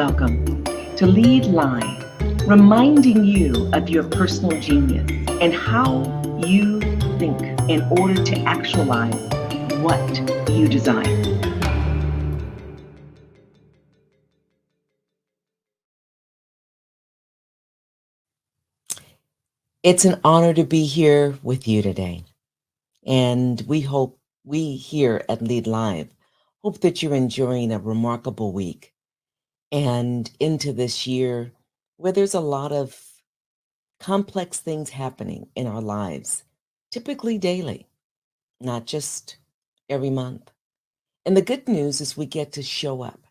welcome to Lead Live, reminding you of your personal genius and how you think in order to actualize what you desire. It's an honor to be here with you today. And we here at Lead Live hope that you're enjoying a remarkable week and into this year where there's a lot of complex things happening in our lives, typically daily, not just every month. And the good news is we get to show up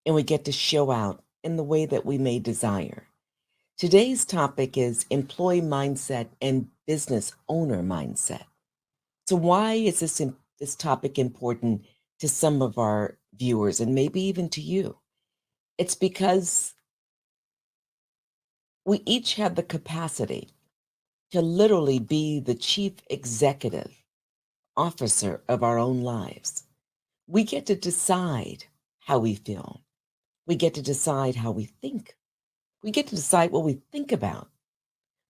and we get to show out in the way that we may desire. Today's topic is employee mindset and business owner mindset. So why is this topic important to some of our viewers and maybe even to you? It's because we each have the capacity to literally be the chief executive officer of our own lives. We get to decide how we feel. We get to decide how we think. We get to decide what we think about.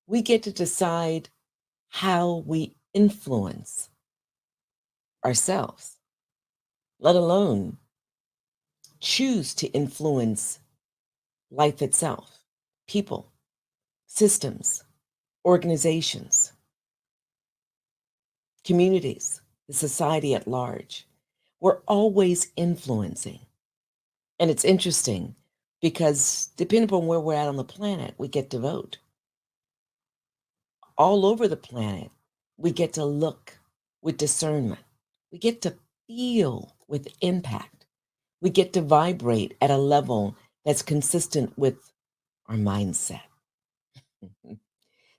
We get to decide how we influence ourselves, let alone choose to influence life itself, people, systems, organizations, communities, the society at large. We're always influencing. And it's interesting because depending upon where we're at on the planet, we get to vote. All over the planet, we get to look with discernment. We get to feel with impact. We get to vibrate at a level that's consistent with our mindset.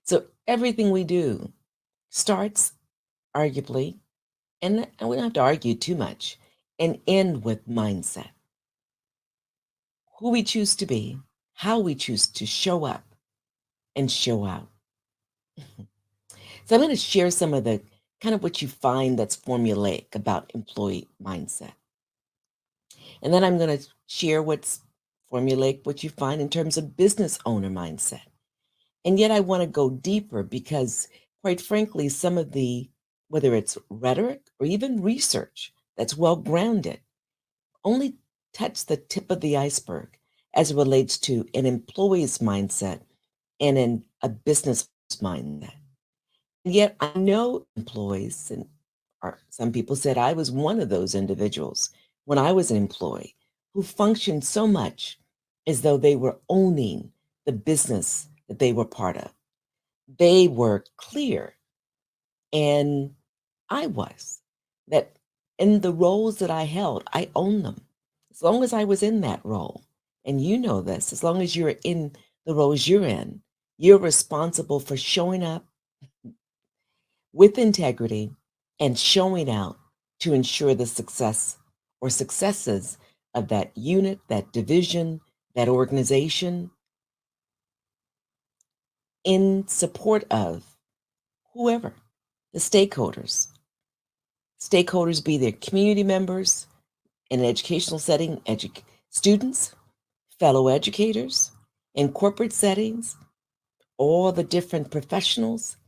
So everything we do starts arguably, and we don't have to argue too much, and end with mindset. Who we choose to be, how we choose to show up and show out. So I'm going to share some of the kind of what you find that's formulaic about employee mindset. And then I'm going to share what's formulaic, what you find in terms of business owner mindset. And yet I want to go deeper because, quite frankly, some of the, whether it's rhetoric or even research that's well grounded, only touch the tip of the iceberg as it relates to an employee's mindset and a business mindset. And yet I know employees, and some people said I was one of those individuals when I was an employee who functioned so much as though they were owning the business that they were part of. They were clear, and I was, that in the roles that I held, I owned them. As long as I was in that role, and you know this, as long as you're in the roles you're in, you're responsible for showing up with integrity and showing out to ensure the success or successes of that unit, that division, that organization in support of whoever, the stakeholders. Stakeholders be their community members in an educational setting, students, fellow educators, in corporate settings, all the different professionals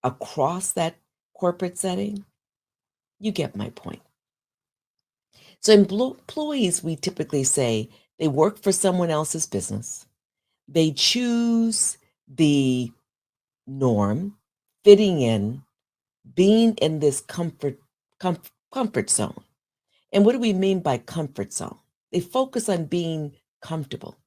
across that corporate setting. You get my point. So employees, we typically say they work for someone else's business. They choose the norm, fitting in, being in this comfort zone. And what do we mean by comfort zone? They focus on being comfortable.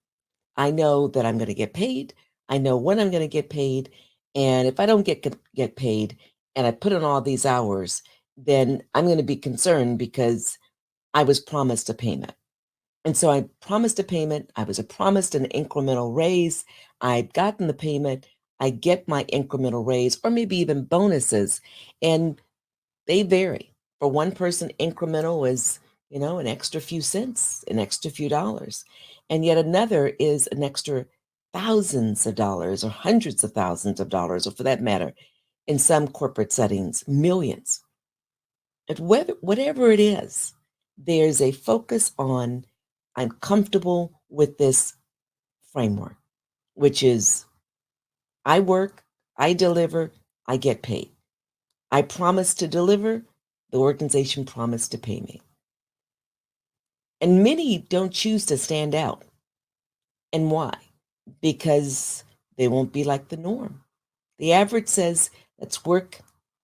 I know that I'm going to get paid. I know when I'm going to get paid. And if I don't get paid and I put in all these hours, then I'm going to be concerned because I was promised a payment. And so I promised a payment. I was promised an incremental raise. I'd gotten the payment. I get my incremental raise or maybe even bonuses. And they vary. For one person, incremental is, an extra few cents, an extra few dollars. And yet another is an extra thousands of dollars or hundreds of thousands of dollars, or for that matter, in some corporate settings, millions. And whatever it is, there's a focus on I'm comfortable with this framework, which is I work, I deliver, I get paid. I promise to deliver, the organization promised to pay me. And many don't choose to stand out. And why? Because they won't be like the norm. The average says, let's work,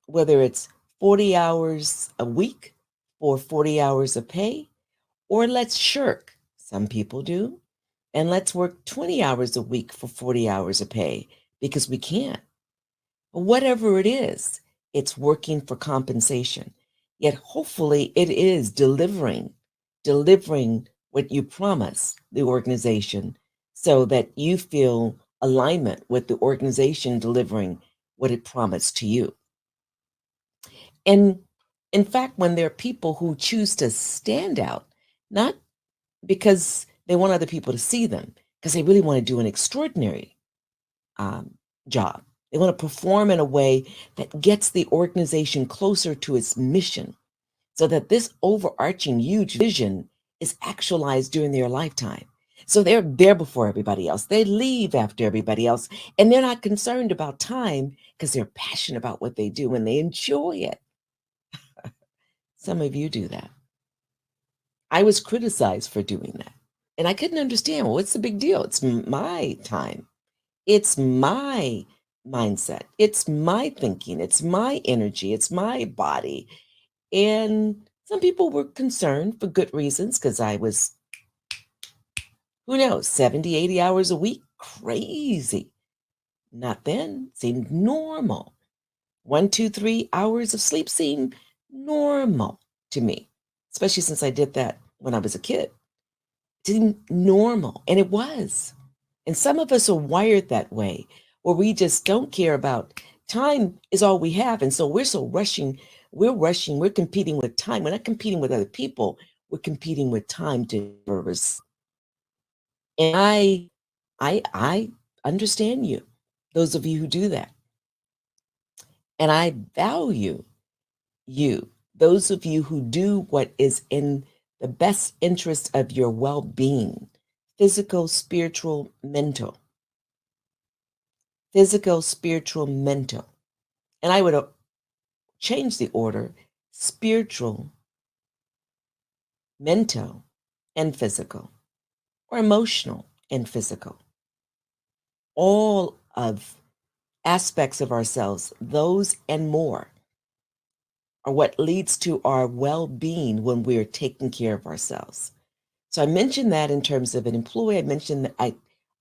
whether it's 40 hours a week or 40 hours of pay, or let's shirk. Some people do. And let's work 20 hours a week for 40 hours of pay because we can't. Whatever it is, it's working for compensation. Yet hopefully it is delivering what you promise the organization so that you feel alignment with the organization delivering what it promised to you. And in fact, when there are people who choose to stand out, not because they want other people to see them, because they really want to do an extraordinary job. They want to perform in a way that gets the organization closer to its mission so that this overarching huge vision is actualized during their lifetime. So they're there before everybody else. They leave after everybody else, and they're not concerned about time because they're passionate about what they do and they enjoy it. Some of you do that. I was criticized for doing that, and I couldn't understand, well, what's the big deal? It's my time. It's my mindset. It's my thinking. It's my energy. It's my body. And some people were concerned for good reasons because I was, who knows, 70, 80 hours a week. Crazy. Not then. Seemed normal. 1, 2, 3 hours of sleep seemed normal to me, especially since I did that when I was a kid. It seemed normal. And it was. And some of us are wired that way, where we just don't care about time is all we have. And so we're so rushing, we're competing with time. We're not competing with other people. We're competing with time to service. And I understand you, those of you who do that. And I value you, those of you who do what is in the best interest of your well-being, physical, spiritual, mental. Physical, spiritual, mental. And I would change the order: spiritual, mental, and physical, or emotional and physical. All of aspects of ourselves, those and more, are what leads to our well-being when we're taking care of ourselves. So I mentioned that in terms of an employee. I mentioned that I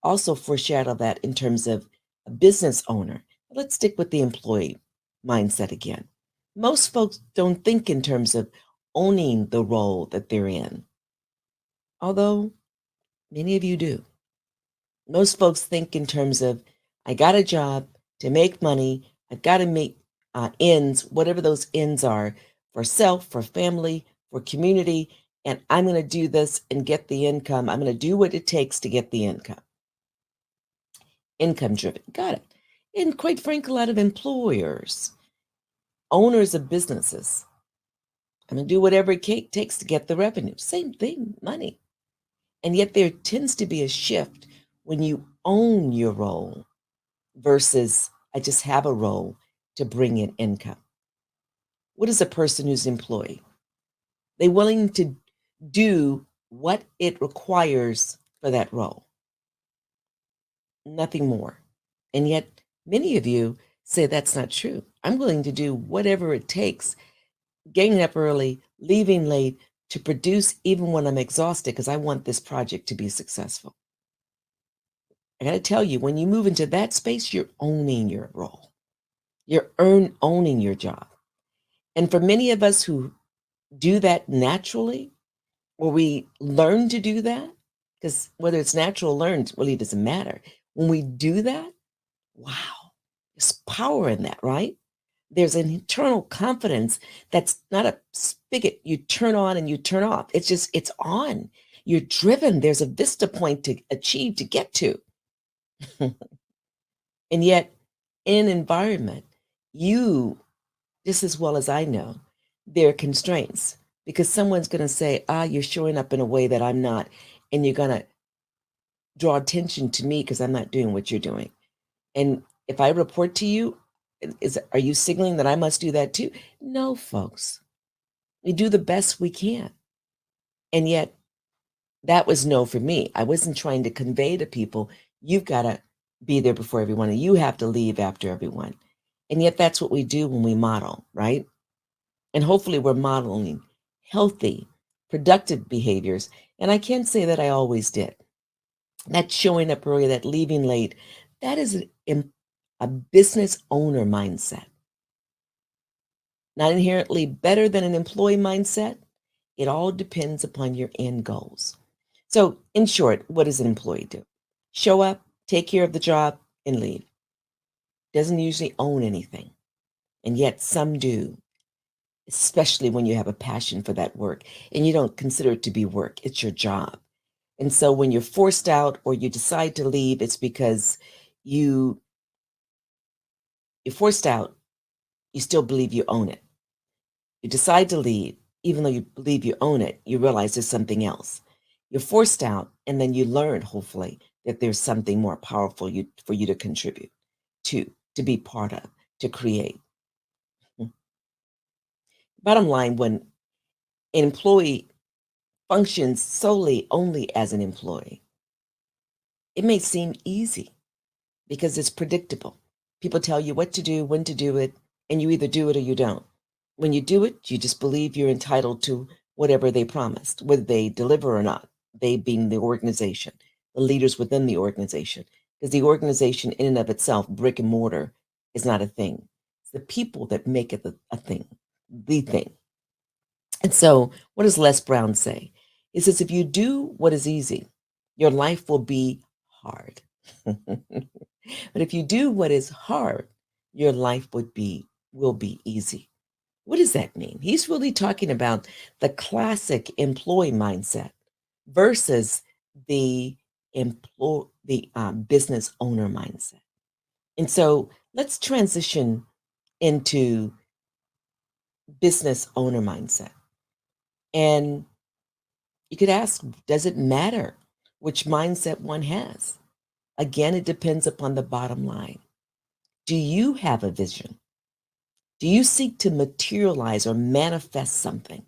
also foreshadow that in terms of a business owner. Let's stick with the employee mindset again. Most folks don't think in terms of owning the role that they're in, although many of you do. Most folks think in terms of, I got a job to make money, I've got to make ends, whatever those ends are, for self, for family, for community, and I'm going to do this and get the income. I'm going to do what it takes to get the income. Income driven. Got it. And quite frankly, a lot of employers, owners of businesses, I'm going to do whatever it takes to get the revenue. Same thing, money. And yet there tends to be a shift when you own your role versus I just have a role to bring in income. What is a person who's employed? They're willing to do what it requires for that role. Nothing more. And yet many of you say that's not true. I'm willing to do whatever it takes, getting up early, leaving late, to produce even when I'm exhausted because I want this project to be successful. I got to tell you, when you move into that space, you're owning your role. You're owning your job. And for many of us who do that naturally, or we learn to do that, because whether it's natural or learned really doesn't matter. When we do that, wow, there's power in that, right? There's an internal confidence that's not a spigot you turn on and you turn off. It's just, it's on. You're driven. There's a vista point to achieve, to get to. And yet, in an environment, you, just as well as I know, there are constraints because someone's going to say, you're showing up in a way that I'm not. and you're going to draw attention to me because I'm not doing what you're doing. And if I report to you, are you signaling that I must do that too? No, folks. We do the best we can. And yet, that was no for me. I wasn't trying to convey to people, you've got to be there before everyone, and you have to leave after everyone. And yet, that's what we do when we model, right? And hopefully, we're modeling healthy, productive behaviors. And I can say that I always did. That showing up early, that leaving late, that is a business owner mindset. Not inherently better than an employee mindset. It all depends upon your end goals. So, in short, what does an employee do? Show up, take care of the job, and leave. Doesn't usually own anything. And yet some do, especially when you have a passion for that work and you don't consider it to be work, it's your job. And so when you're forced out or you decide to leave, it's because you're forced out, you still believe you own it. You decide to leave, even though you believe you own it, you realize there's something else. You're forced out, and then you learn, hopefully, that there's something more powerful for you to contribute to be part of, to create. Bottom line, when an employee functions solely only as an employee, it may seem easy because it's predictable. People tell you what to do, when to do it, and you either do it or you don't. When you do it, you just believe you're entitled to whatever they promised, whether they deliver or not, they being the organization, the leaders within the organization. Because the organization in and of itself, brick and mortar, is not a thing. It's the people that make it a thing, the thing. And so, what does Les Brown say? He says, if you do what is easy, your life will be hard. But if you do what is hard, your life will be easy. What does that mean? He's really talking about the classic employee mindset versus the business owner mindset. And so let's transition into business owner mindset. And you could ask, does it matter which mindset one has? Again, it depends upon the bottom line. Do you have a vision? Do you seek to materialize or manifest something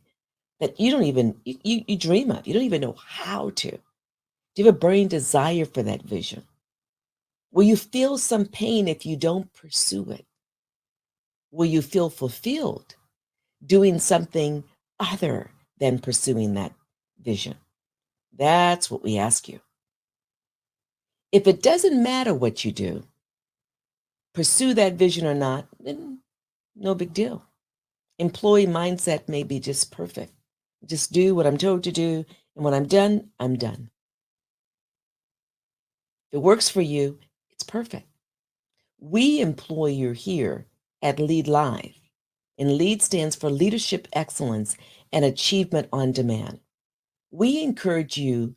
that you don't even you dream of? You don't even know how to. Do you have a burning desire for that vision? Will you feel some pain if you don't pursue it? Will you feel fulfilled doing something other than pursuing that vision? That's what we ask you. If it doesn't matter what you do, pursue that vision or not, then no big deal. Employee mindset may be just perfect. Just do what I'm told to do, and when I'm done, I'm done. If it works for you, it's perfect. We employ you here at Lead Live, and LEAD stands for Leadership Excellence and Achievement on Demand. We encourage you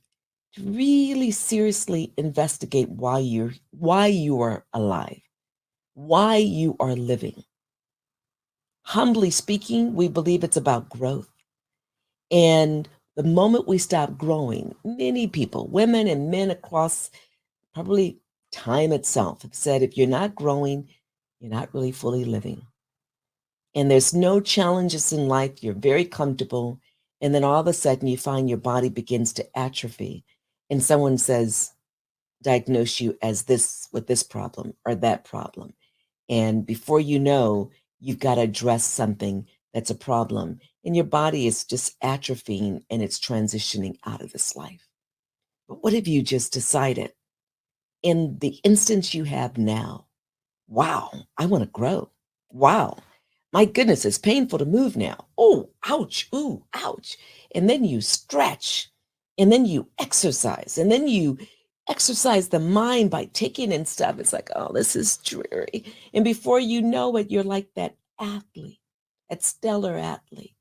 to really seriously investigate why you are alive, why you are living. Humbly speaking, we believe it's about growth. And the moment we stop growing, many people, women and men across probably time itself, have said if you're not growing, you're not really fully living. And there's no challenges in life, you're very comfortable. And then all of a sudden, you find your body begins to atrophy. And someone says, diagnose you as this with this problem or that problem. And before you know, you've got to address something that's a problem. And your body is just atrophying and it's transitioning out of this life. But what if you just decided in the instance you have now, wow, I want to grow. Wow, my goodness, it's painful to move now. Oh, ouch, ooh, ouch. And then you stretch and then you exercise and then you exercise the mind by taking in stuff. It's like, oh, this is dreary. And before you know it, you're like that athlete, that stellar athlete.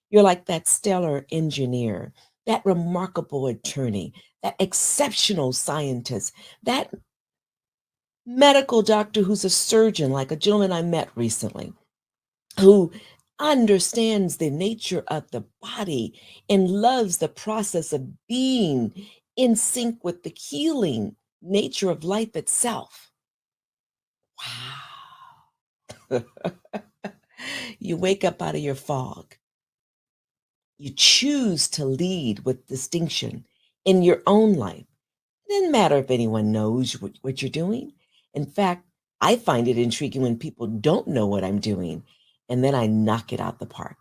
You're like that stellar engineer, that remarkable attorney, that exceptional scientist, that medical doctor who's a surgeon, like a gentleman I met recently, who understands the nature of the body and loves the process of being in sync with the healing nature of life itself. Wow. You wake up out of your fog. You choose to lead with distinction in your own life. It doesn't matter if anyone knows what you're doing. In fact, I find it intriguing when people don't know what I'm doing, and then I knock it out the park.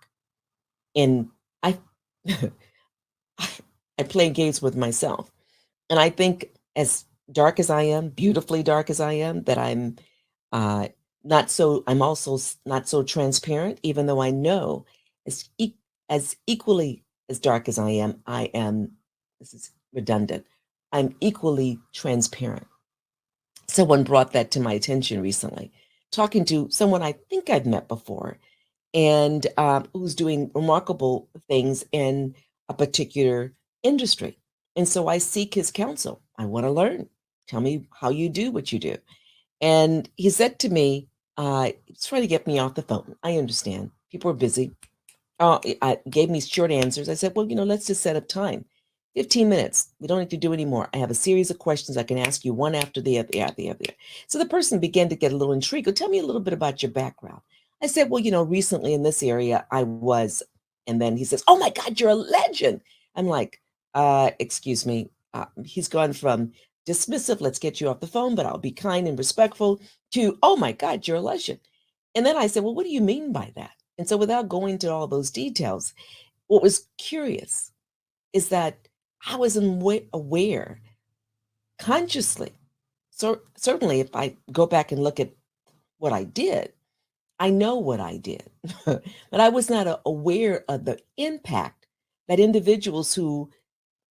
And I, I play games with myself. And I think, as dark as I am, beautifully dark as I am, that uh, I'm also not so transparent, even though I know as equally as dark as I am, this is redundant, I'm equally transparent. Someone brought that to my attention recently, talking to someone I think I've met before, and who's doing remarkable things in a particular industry. And so I seek his counsel. I want to learn. Tell me how you do what you do. And he said to me, he's trying to get me off the phone. I understand. People are busy. I gave me short answers. I said, well, let's just set up time. 15 minutes. We don't need to do any more. I have a series of questions I can ask you one after the other. So the person began to get a little intrigued. Well, tell me a little bit about your background. I said, well, recently in this area I was, and then he says, oh my God, you're a legend. I'm like, excuse me. He's gone from dismissive, let's get you off the phone, but I'll be kind and respectful, to, oh my God, you're a legend. And then I said, well, what do you mean by that? And so without going into all those details, what was curious is that I was aware consciously. So certainly if I go back and look at what I did, I know what I did. But I was not aware of the impact that individuals who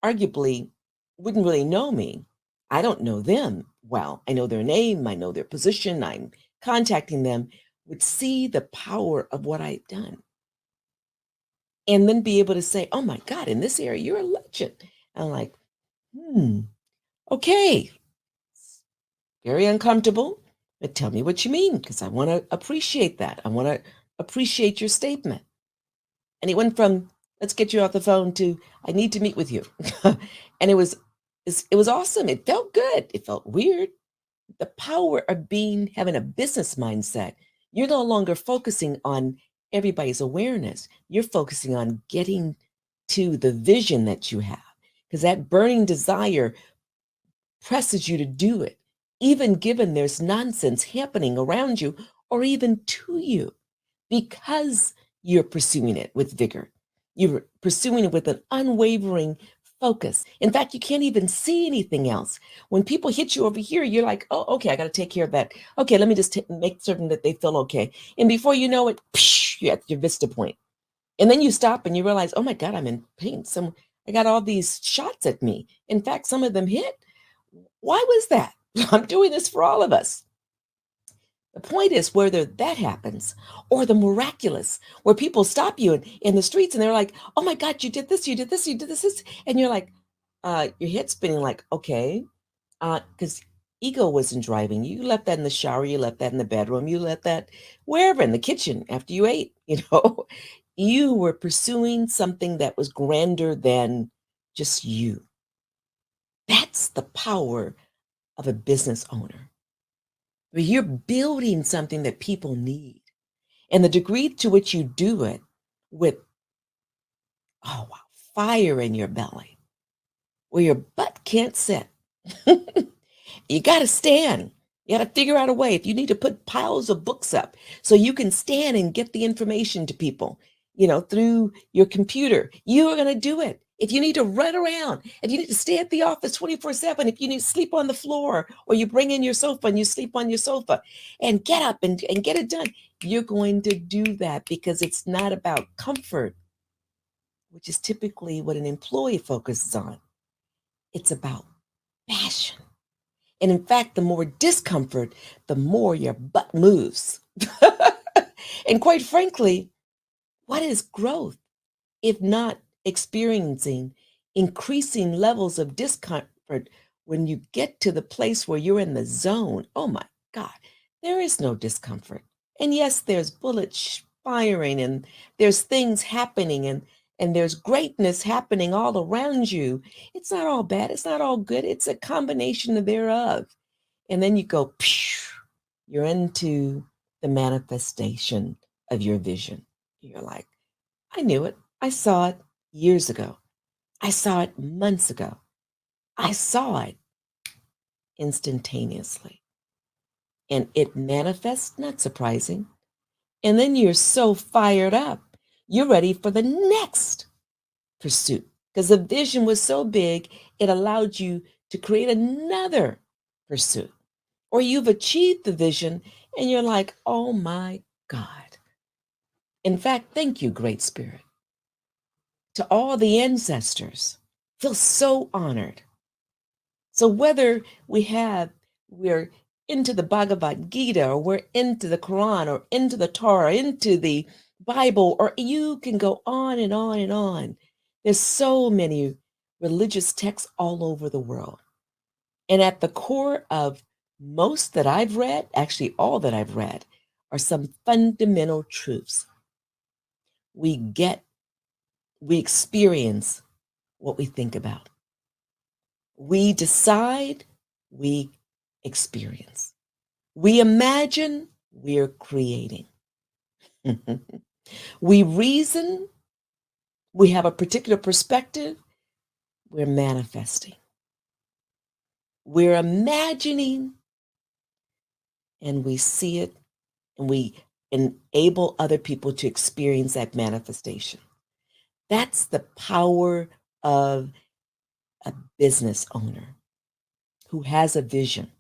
arguably wouldn't really know me, I don't know them well. I know their name, I know their position, I'm contacting them, would see the power of what I've done. And then be able to say, oh my God, in this area, you're a legend. I'm like, okay, very uncomfortable, but tell me what you mean, because I want to appreciate that. I want to appreciate your statement. And he went from, let's get you off the phone, to, I need to meet with you. And it was awesome. It felt good. It felt weird. The power of having a business mindset. You're no longer focusing on everybody's awareness. You're focusing on getting to the vision that you have, because that burning desire presses you to do it, even given there's nonsense happening around you or even to you, because you're pursuing it with vigor. You're pursuing it with an unwavering focus. In fact, you can't even see anything else. When people hit you over here, you're like, oh, okay, I got to take care of that. Okay, let me just make certain that they feel okay. And before you know it, you're at your vista point. And then you stop and you realize, oh my God, I'm in pain. I got all these shots at me. In fact, some of them hit. Why was that? I'm doing this for all of us. The point is, whether that happens or the miraculous, where people stop you in the streets and they're like, oh my God, you did this, you did this, you did this. And you're like, your head spinning like, okay, because ego wasn't driving you. You left that in the shower, you left that in the bedroom, you left that wherever, in the kitchen after you ate, You were pursuing something that was grander than just you. That's the power of a business owner. Where you're building something that people need. And the degree to which you do it with, oh wow, fire in your belly, where your butt can't sit. You got to stand. You got to figure out a way. If you need to put piles of books up so you can stand and get the information to people, through your computer, you are going to do it. If you need to run around, if you need to stay at the office 24/7, if you need to sleep on the floor, or you bring in your sofa and you sleep on your sofa and get up and get it done, you're going to do that, because it's not about comfort, which is typically what an employee focuses on. It's about passion. And in fact, the more discomfort, the more your butt moves. And quite frankly, what is growth if not experiencing increasing levels of discomfort when you get to the place where you're in the zone? Oh my God, there is no discomfort. And yes, there's bullets firing and there's things happening, and and there's greatness happening all around you, it's not all bad. It's not all good. It's a combination thereof. And then you go, phew, you're into the manifestation of your vision. You're like, I knew it. I saw it years ago. I saw it months ago. I saw it instantaneously. And it manifests, not surprising. And then you're so fired up, you're ready for the next pursuit because the vision was so big, it allowed you to create another pursuit. Or you've achieved the vision and you're like, oh my God. In fact, thank you, Great Spirit. To all the ancestors, feel so honored. So whether we're into the Bhagavad Gita, or we're into the Quran, or into the Torah, into the Bible, or you can go on and on and on. There's so many religious texts all over the world. And at the core of most that I've read, actually all that I've read, are some fundamental truths. We experience what we think about. We decide, we experience. We imagine, we're creating. We reason, we have a particular perspective, we're manifesting. We're imagining, and we see it, and we enable other people to experience that manifestation. That's the power of a business owner who has a vision.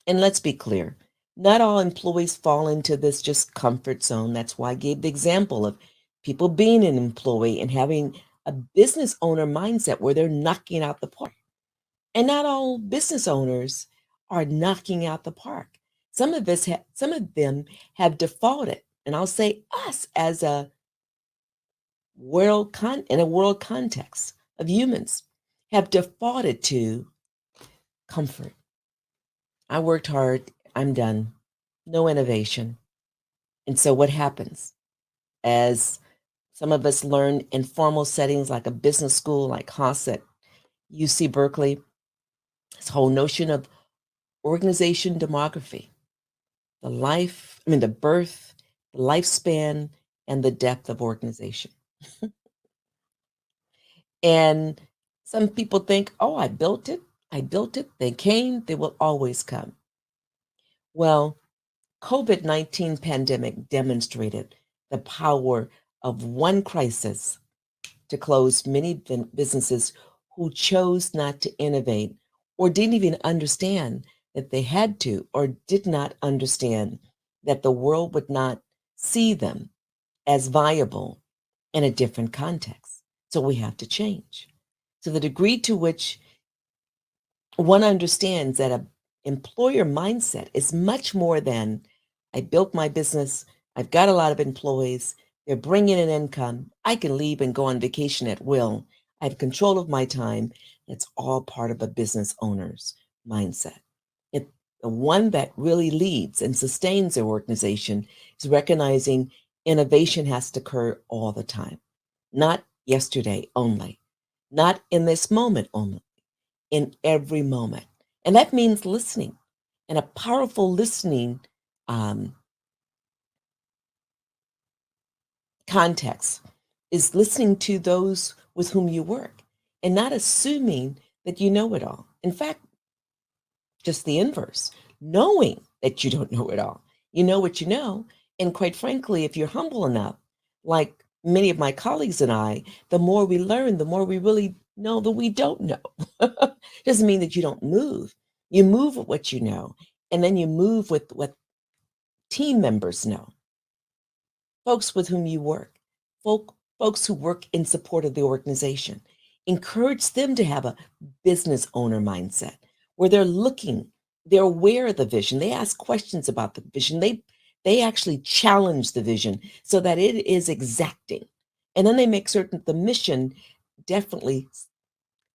And let's be clear, not all employees fall into this just comfort zone. That's why I gave the example of people being an employee and having a business owner mindset where they're knocking out the park. And not all business owners are knocking out the park. Some of them have defaulted, and I'll say us as a in a world context of humans, have defaulted to comfort. I worked hard, I'm done, no innovation. And so what happens? As some of us learn in formal settings like a business school, like Haas at UC Berkeley, this whole notion of organization demography, the birth, the lifespan, and the depth of organization. And some people think, oh, I built it. They came, they will always come. Well, COVID-19 pandemic demonstrated the power of one crisis to close many businesses who chose not to innovate or didn't even understand that they had to, or did not understand that the world would not see them as viable in a different context. So we have to change. To the degree to which one understands that an employer mindset is much more than I built my business, I've got a lot of employees, they're bringing in income, I can leave and go on vacation at will, I have control of my time. It's all part of a business owner's mindset. The one that really leads and sustains their organization is recognizing innovation has to occur all the time, not yesterday only, not in this moment only, in every moment. And that means listening, and a powerful listening context is listening to those with whom you work and not assuming that you know it all. In fact, just the inverse, knowing that you don't know it all. You know what you know. And quite frankly, if you're humble enough, like many of my colleagues and I, the more we learn, the more we really know that we don't know. Doesn't mean that you don't move. You move with what you know, and then you move with what team members know, folks with whom you work, folks who work in support of the organization. Encourage them to have a business owner mindset where they're aware of the vision. They ask questions about the vision. They actually challenge the vision so that it is exacting. And then they make certain the mission definitely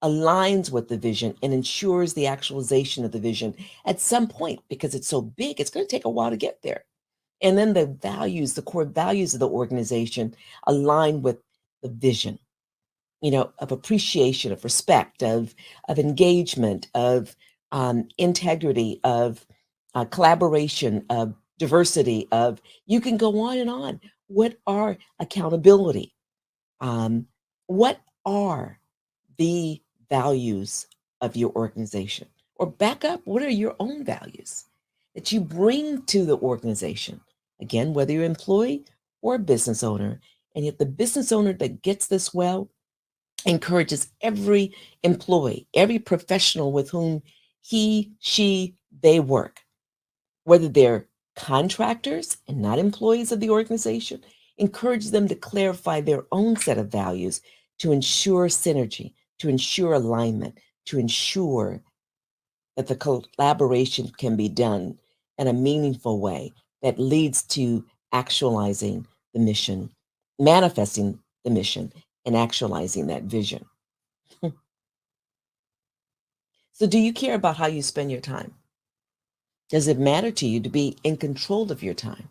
aligns with the vision and ensures the actualization of the vision at some point, because it's so big, it's going to take a while to get there. And then the core values of the organization align with the vision. of appreciation, of respect, of engagement, of integrity, of collaboration, of diversity, of you can go on and on. What are accountability? What are the values of your organization? Or back up, what are your own values that you bring to the organization? Again, whether you're an employee or a business owner, and yet the business owner that gets this well encourages every employee, every professional with whom he, she, they work, whether they're contractors and not employees of the organization, encourage them to clarify their own set of values to ensure synergy, to ensure alignment, to ensure that the collaboration can be done in a meaningful way that leads to actualizing the mission, manifesting the mission, and actualizing that vision. So, do you care about how you spend your time? Does it matter to you to be in control of your time?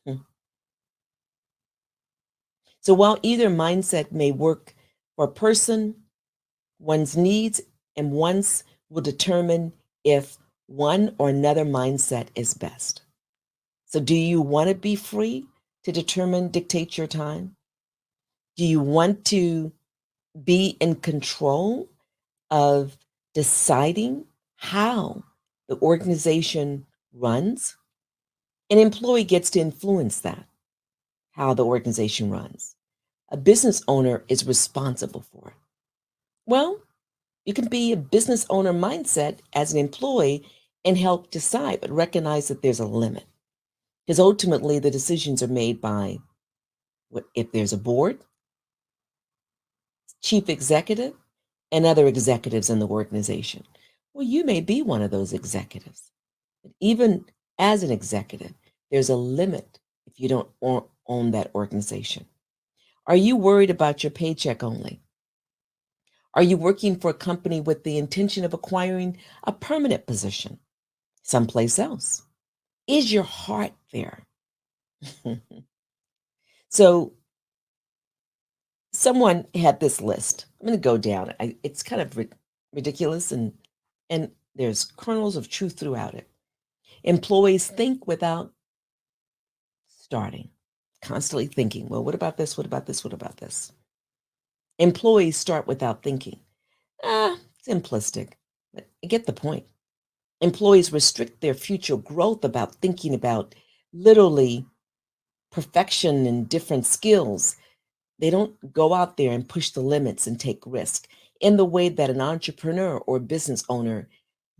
Hmm. So, while either mindset may work for a person, one's needs and wants will determine if one or another mindset is best. So, do you want to be free to dictate your time? Do you want to be in control of deciding how the organization runs? An employee gets to influence that, how the organization runs. A business owner is responsible for it. Well, you can be a business owner mindset as an employee and help decide, but recognize that there's a limit. Because ultimately, the decisions are made by if there's a board, chief executive, and other executives in the organization. Well, you may be one of those executives. But even as an executive, there's a limit if you don't own that organization. Are you worried about your paycheck only? Are you working for a company with the intention of acquiring a permanent position someplace else? Is your heart there? So, someone had this list. I'm going to go down. It's kind of ridiculous, and there's kernels of truth throughout it. Employees think without starting, constantly thinking, well, what about this? What about this? What about this? Employees start without thinking. Simplistic, but I get the point. Employees restrict their future growth about thinking about literally perfection and different skills. They don't go out there and push the limits and take risk in the way that an entrepreneur or business owner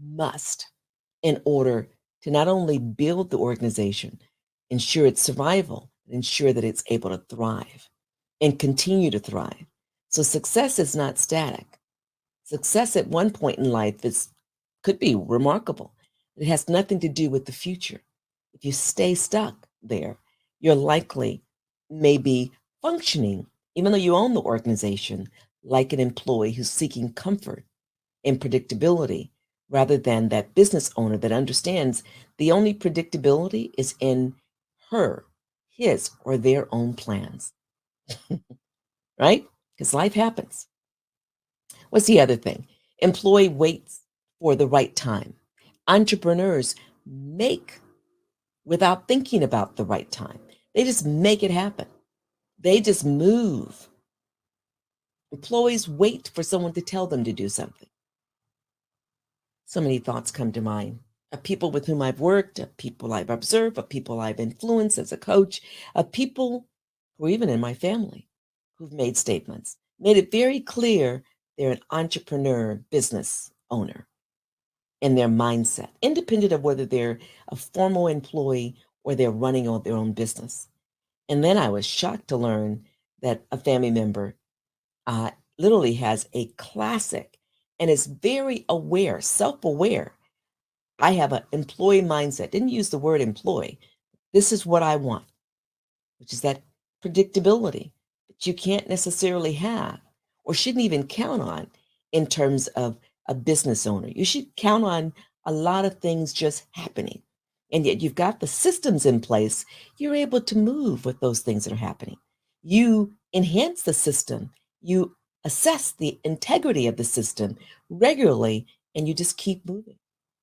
must in order to not only build the organization, ensure its survival, ensure that it's able to thrive and continue to thrive. So success is not static. Success at one point in life could be remarkable. It has nothing to do with the future. If you stay stuck there, you're likely maybe functioning, even though you own the organization, like an employee who's seeking comfort and predictability rather than that business owner that understands the only predictability is in her, his, or their own plans, right? Because life happens. What's the other thing? Employee waits for the right time. Entrepreneurs make without thinking about the right time. They just make it happen. They just move. Employees wait for someone to tell them to do something. So many thoughts come to mind of people with whom I've worked, of people I've observed, of people I've influenced as a coach, of people who are even in my family who've made statements, made it very clear they're an entrepreneur, business owner in their mindset, independent of whether they're a formal employee or they're running on their own business. And then I was shocked to learn that a family member uh, literally has a classic and is very aware, self aware. I have an employee mindset. Didn't use the word employee. This is what I want, which is that predictability that you can't necessarily have or shouldn't even count on in terms of a business owner. You should count on a lot of things just happening. And yet you've got the systems in place, you're able to move with those things that are happening. You enhance the system. You assess the integrity of the system regularly, and you just keep moving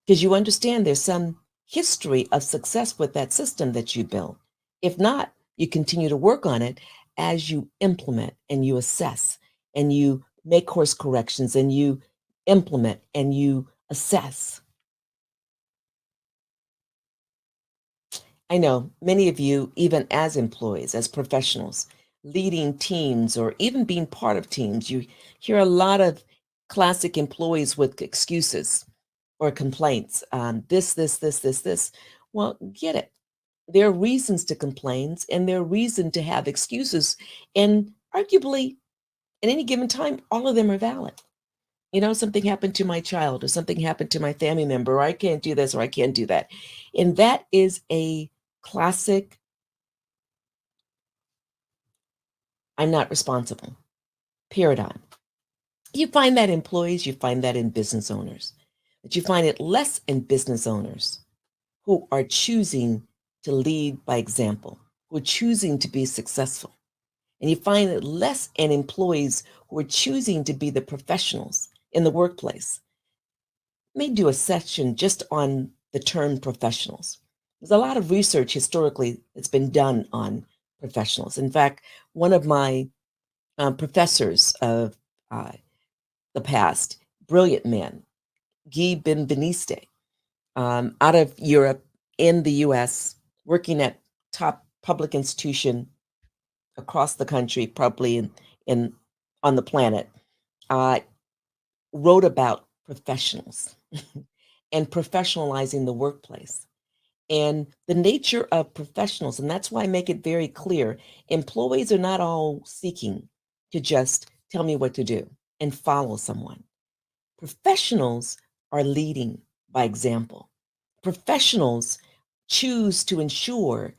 because you understand there's some history of success with that system that you built. If not, you continue to work on it as you implement and you assess and you make course corrections and you implement and you assess. I know many of you, even as employees, as professionals, leading teams or even being part of teams, you hear a lot of classic employees with excuses or complaints. This. Well, get it. There are reasons to complain and there are reasons to have excuses. And arguably, at any given time, all of them are valid. Something happened to my child or something happened to my family member, or I can't do this or I can't do that. And that is a classic I'm not responsible paradigm. You find that in employees, you find that in business owners, but you find it less in business owners who are choosing to lead by example, who are choosing to be successful. And you find it less in employees who are choosing to be the professionals in the workplace. May do a session just on the term professionals. There's a lot of research historically that's been done on professionals. In fact, one of my professors of uh, the past, brilliant man, Guy Benveniste, out of Europe, in the US, working at top public institution across the country, probably in on the planet, uh, wrote about professionals and professionalizing the workplace and the nature of professionals. And that's why I make it very clear employees are not all seeking to just tell me what to do and follow someone. Professionals are leading by example. Professionals choose to ensure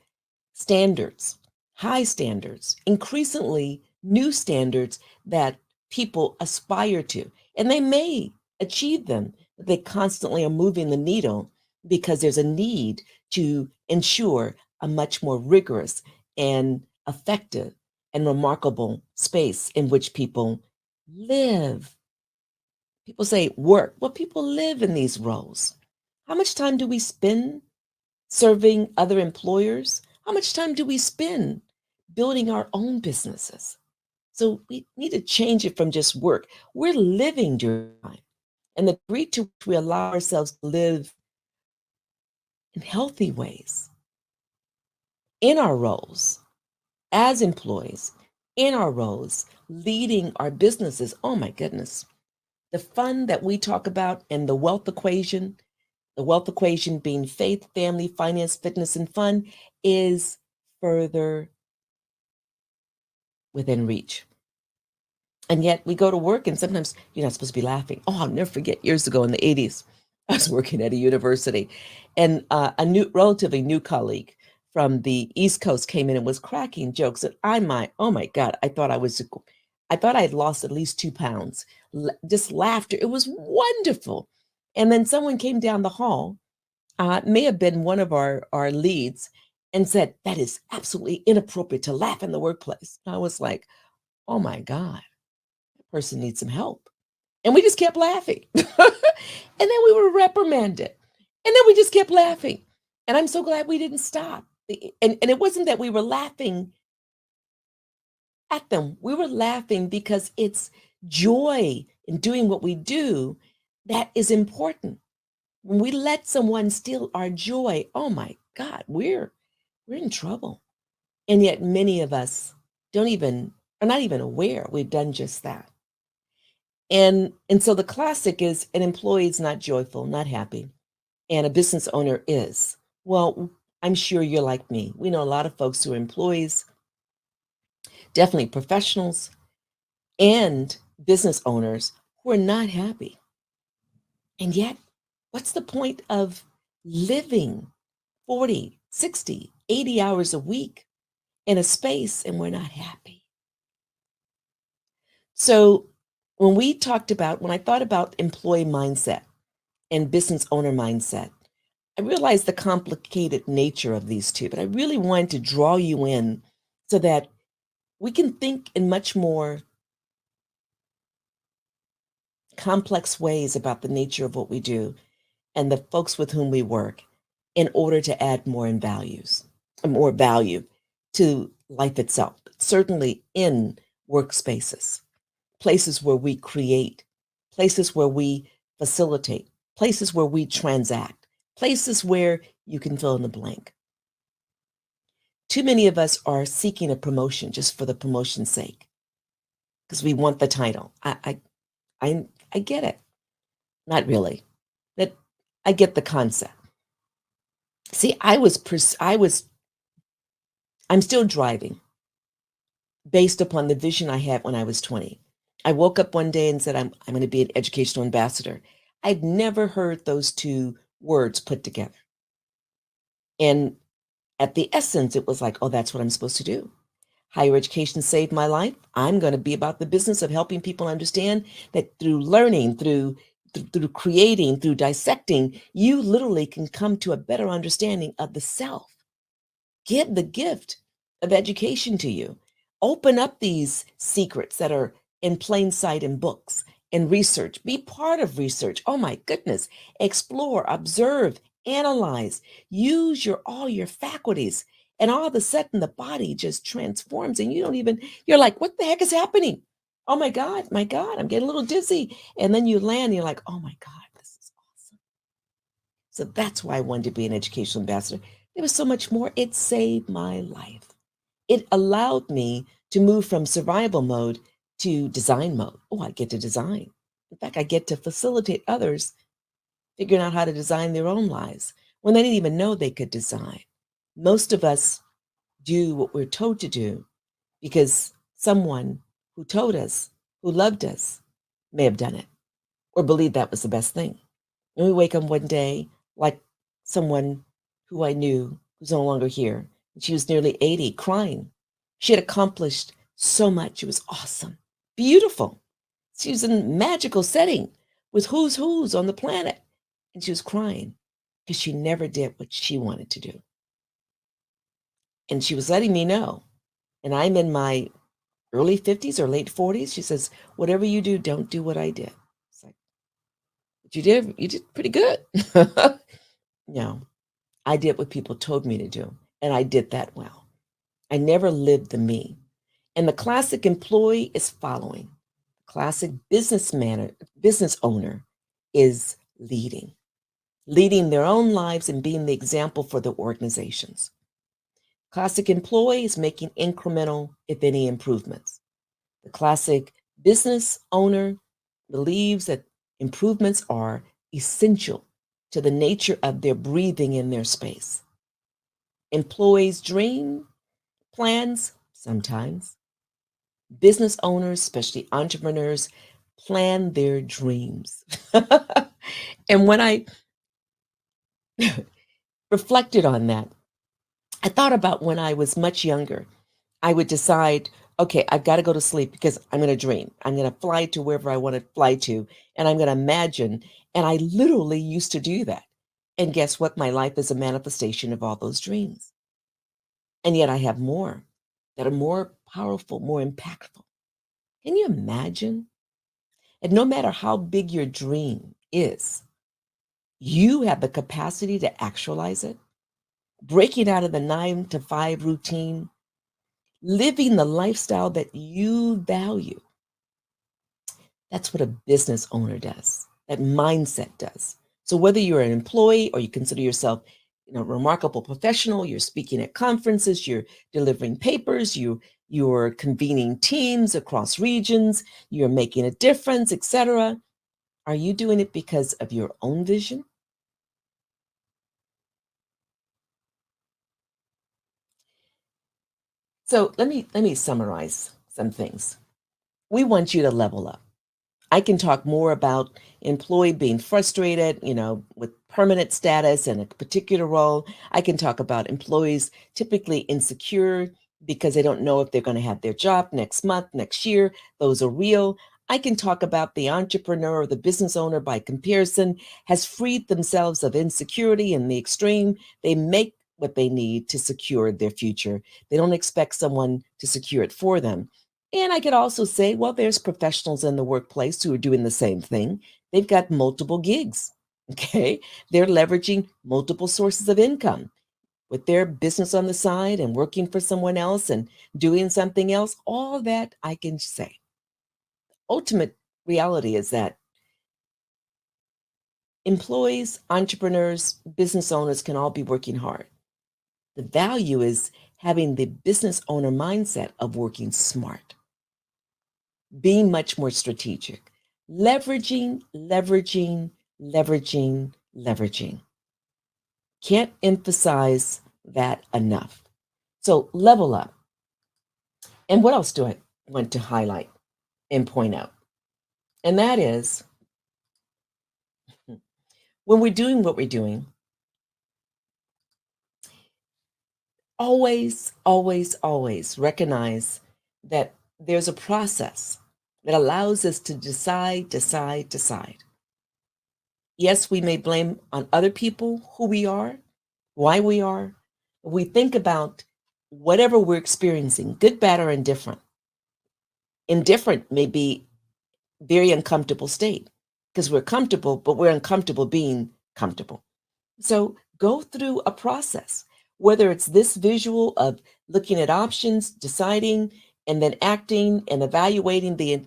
standards, high standards, increasingly new standards that people aspire to. And they may achieve them, but they constantly are moving the needle because there's a need to ensure a much more rigorous and effective and remarkable space in which people live. People say work. Well, people live in these roles. How much time do we spend serving other employers? How much time do we spend building our own businesses? So we need to change it from just work. We're living during time. And the degree to which we allow ourselves to live in healthy ways in our roles as employees, in our roles, leading our businesses. Oh my goodness. The fun that we talk about and the wealth equation being faith, family, finance, fitness, and fun is further within reach. And yet we go to work and sometimes you're not supposed to be laughing. Oh, I'll never forget years ago in the 80s, I was working at a university and a relatively new colleague from the East Coast came in and was cracking jokes that oh my God, I thought I had lost at least 2 pounds. Just laughter. It was wonderful. And then someone came down the hall, may have been one of our leads, and said, that is absolutely inappropriate to laugh in the workplace. I was like, oh my God, that person needs some help. And we just kept laughing. And then we were reprimanded. And then we just kept laughing. And I'm so glad we didn't stop. And it wasn't that we were laughing at them. We were laughing because it's joy in doing what we do that is important. When we let someone steal our joy, oh my God, we're in trouble. And yet many of us are not even aware we've done just that. And so the classic is an employee is not joyful, not happy, and a business owner is. Well, I'm sure you're like me. We know a lot of folks who are employees, definitely professionals and business owners who are not happy. And yet, what's the point of living 40, 60, 80 hours a week in a space and we're not happy? So when I thought about employee mindset and business owner mindset, I realized the complicated nature of these two, but I really wanted to draw you in so that We can think in much more complex ways about the nature of what we do and the folks with whom we work in order to add more value to life itself. Certainly in workspaces, places where we create, places where we facilitate, places where we transact, places where you can fill in the blank. Too many of us are seeking a promotion just for the promotion's sake because we want the title. I get it. Not really. That I get the concept. See, I'm still driving based upon the vision I had when I was 20. I woke up one day and said, I'm going to be an educational ambassador. I'd never heard those two words put together. And at the essence, it was like, oh, that's what I'm supposed to do. Higher education saved my life. I'm going to be about the business of helping people understand that through learning, through creating, through dissecting, you literally can come to a better understanding of the self. Give the gift of education to you. Open up these secrets that are in plain sight in books and research. Be part of research. Oh my goodness. Explore, observe, analyze, use all your faculties. And all of a sudden the body just transforms and you're like, what the heck is happening? Oh my God, I'm getting a little dizzy. And then you land, and you're like, oh my God, this is awesome. So that's why I wanted to be an educational ambassador. There was so much more. It saved my life. It allowed me to move from survival mode to design mode. Oh, I get to design. In fact, I get to facilitate others figuring out how to design their own lives when they didn't even know they could design. Most of us do what we're told to do because someone who told us, who loved us, may have done it or believed that was the best thing. And we wake up one day like someone who I knew who's no longer here. She was nearly 80, crying. She had accomplished so much. It was awesome, beautiful. She was in a magical setting with who's on the planet. And she was crying because she never did what she wanted to do. And she was letting me know. And I'm in my early 50s or late 40s. She says, whatever you do, don't do what I did. It's like, but you did pretty good. No, I did what people told me to do. And I did that well. I never lived the me. And the classic employee is following. The classic business owner is leading their own lives and being the example for the organizations. Classic employee is making incremental, if any, improvements. The classic business owner believes that improvements are essential to the nature of their breathing in their space. Employees dream plans sometimes. Business owners, especially entrepreneurs, plan their dreams. And when I reflected on that, I thought about when I was much younger. I would decide, okay, I've got to go to sleep because I'm going to dream. I'm going to fly to wherever I want to fly to, and I'm going to imagine. And I literally used to do that. And guess what? My life is a manifestation of all those dreams. And yet I have more that are more powerful, more impactful. Can you imagine? And no matter how big your dream is, you have the capacity to actualize it, breaking out of the 9 to 5 routine, living the lifestyle that you value. That's what a business owner does. That mindset does. So whether you're an employee or you consider yourself a remarkable professional, you're speaking at conferences, you're delivering papers, you're convening teams across regions, you're making a difference, etc. Are you doing it because of your own vision? So let me summarize some things. We want you to level up. I can talk more about employee being frustrated, with permanent status and a particular role. I can talk about employees typically insecure because they don't know if they're going to have their job next month, next year. Those are real. I can talk about the entrepreneur or the business owner by comparison has freed themselves of insecurity in the extreme. They make what they need to secure their future. They don't expect someone to secure it for them. And I could also say, well, there's professionals in the workplace who are doing the same thing. They've got multiple gigs. Okay. They're leveraging multiple sources of income with their business on the side and working for someone else and doing something else. All that I can say. Ultimate reality is that employees, entrepreneurs, business owners can all be working hard. The value is having the business owner mindset of working smart, being much more strategic, leveraging, leveraging, leveraging, leveraging. Can't emphasize that enough. So level up. And what else do I want to highlight and point out? And that is when we're doing what we're doing, always, always, always recognize that there's a process that allows us to decide, decide, decide. Yes, we may blame on other people who we are, why we are. We think about whatever we're experiencing, good, bad, or indifferent. Indifferent may be very uncomfortable state because we're comfortable, but we're uncomfortable being comfortable. So go through a process, whether it's this visual of looking at options, deciding, and then acting and evaluating the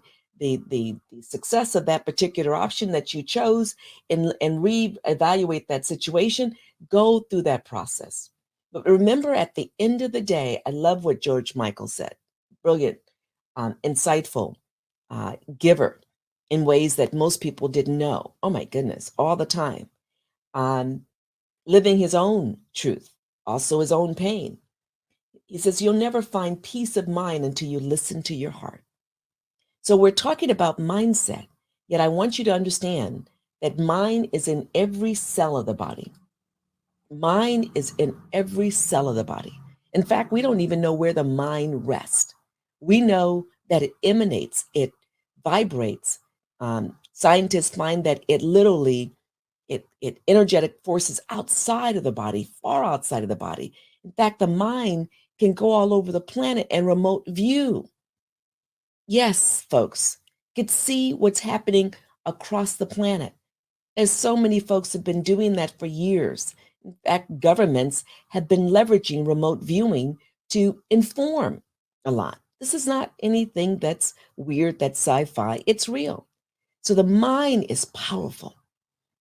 success of that particular option that you chose and reevaluate that situation. Go through that process. But remember, at the end of the day, I love what George Michael said. Brilliant, insightful, giver in ways that most people didn't know. Oh my goodness, all the time. Living his own truth, also his own pain. He says, you'll never find peace of mind until you listen to your heart. So we're talking about mindset, yet I want you to understand that mind is in every cell of the body. Mind is in every cell of the body. In fact, we don't even know where the mind rests. We know that it emanates, it vibrates. Scientists find that it literally it energetic forces outside of the body, far outside of the body. In fact, the mind can go all over the planet and remote view. Yes, folks, could see what's happening across the planet. As so many folks have been doing that for years. In fact, governments have been leveraging remote viewing to inform a lot. This is not anything that's weird, that's sci-fi. It's real. So the mind is powerful.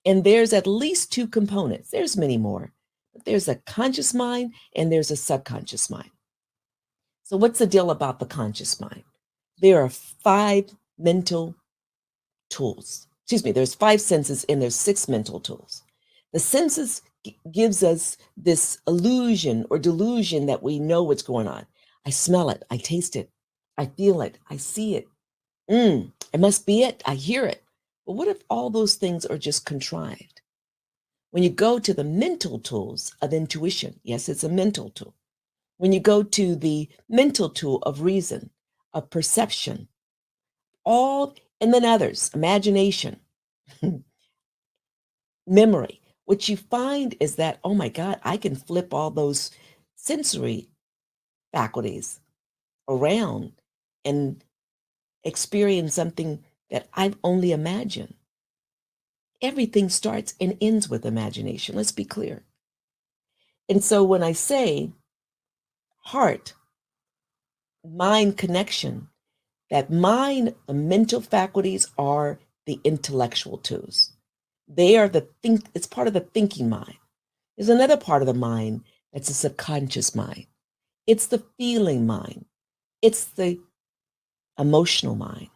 And there's at least two components. There's many more. But there's a conscious mind and there's a subconscious mind. So what's the deal about the conscious mind? There are 5 mental tools. Excuse me, there's 5 senses and there's 6 mental tools. The senses gives us this illusion or delusion that we know what's going on. I smell it, I taste it, I feel it, I see it. It must be it, I hear it. But what if all those things are just contrived? When you go to the mental tools of intuition, yes, it's a mental tool. When you go to the mental tool of reason, of perception, and then others, imagination, memory, what you find is that, oh my God, I can flip all those sensory faculties around and experience something that I've only imagined. Everything starts and ends with imagination. Let's be clear. And so when I say heart, mind connection, that mind, the mental faculties are the intellectual tools. They are it's part of the thinking mind. There's another part of the mind that's a subconscious mind. It's the feeling mind. It's the emotional mind.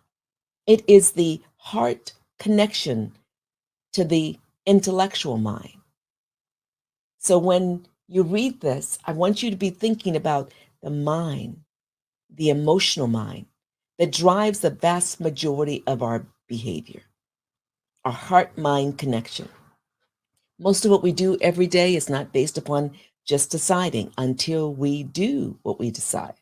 It is the heart connection to the intellectual mind. So when you read this, I want you to be thinking about the mind, the emotional mind that drives the vast majority of our behavior, our heart-mind connection. Most of what we do every day is not based upon just deciding until we do what we decide.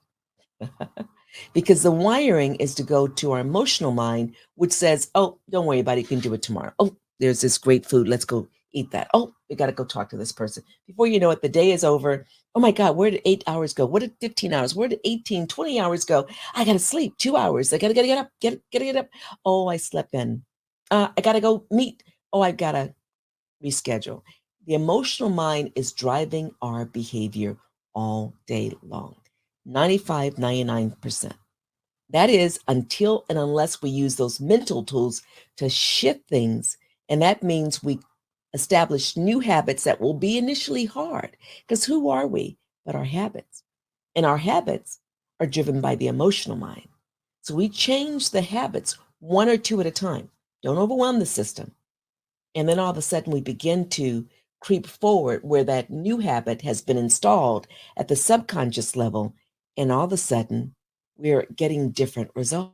Because the wiring is to go to our emotional mind, which says, oh, don't worry about it, you can do it tomorrow. Oh, there's this great food, let's go eat that. Oh, we got to go talk to this person. Before you know it, the day is over. Oh my God, where did 8 hours go? Where did 15 hours? Where did 18, 20 hours go? I got to sleep 2 hours. I got to get up, get up. Oh, I slept in. I got to go meet. Oh, I got to reschedule. The emotional mind is driving our behavior all day long. 95, 99%. That is until and unless we use those mental tools to shift things. And that means we establish new habits that will be initially hard. Because who are we but our habits? And our habits are driven by the emotional mind. So we change the habits one or two at a time. Don't overwhelm the system. And then all of a sudden we begin to creep forward where that new habit has been installed at the subconscious level. And all of a sudden we're getting different results.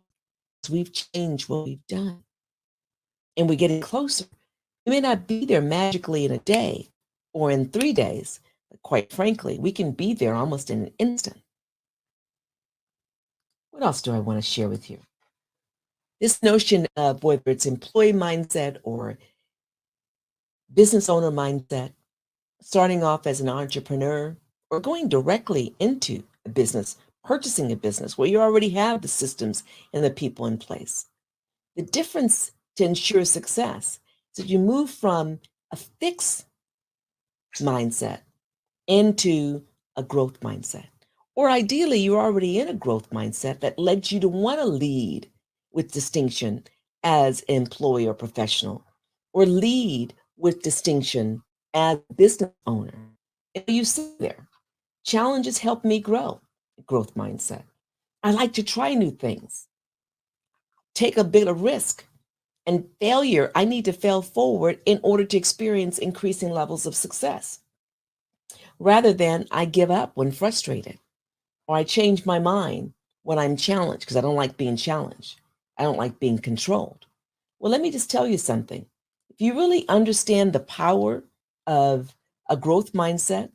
We've changed what we've done. And we're getting closer. We may not be there magically in a day or in 3 days, but quite frankly, we can be there almost in an instant. What else do I want to share with you? This notion of whether it's employee mindset or business owner mindset, starting off as an entrepreneur or going directly into a business, purchasing a business where you already have the systems and the people in place. The difference to ensure success is that you move from a fixed mindset into a growth mindset. Or ideally, you're already in a growth mindset that led you to want to lead with distinction as an employee or professional, or lead with distinction as a business owner. And you sit there. Challenges help me grow, growth mindset. I like to try new things, take a bit of risk. And failure, I need to fail forward in order to experience increasing levels of success. Rather than I give up when frustrated, or I change my mind when I'm challenged because I don't like being challenged. I don't like being controlled. Well, let me just tell you something. If you really understand the power of a growth mindset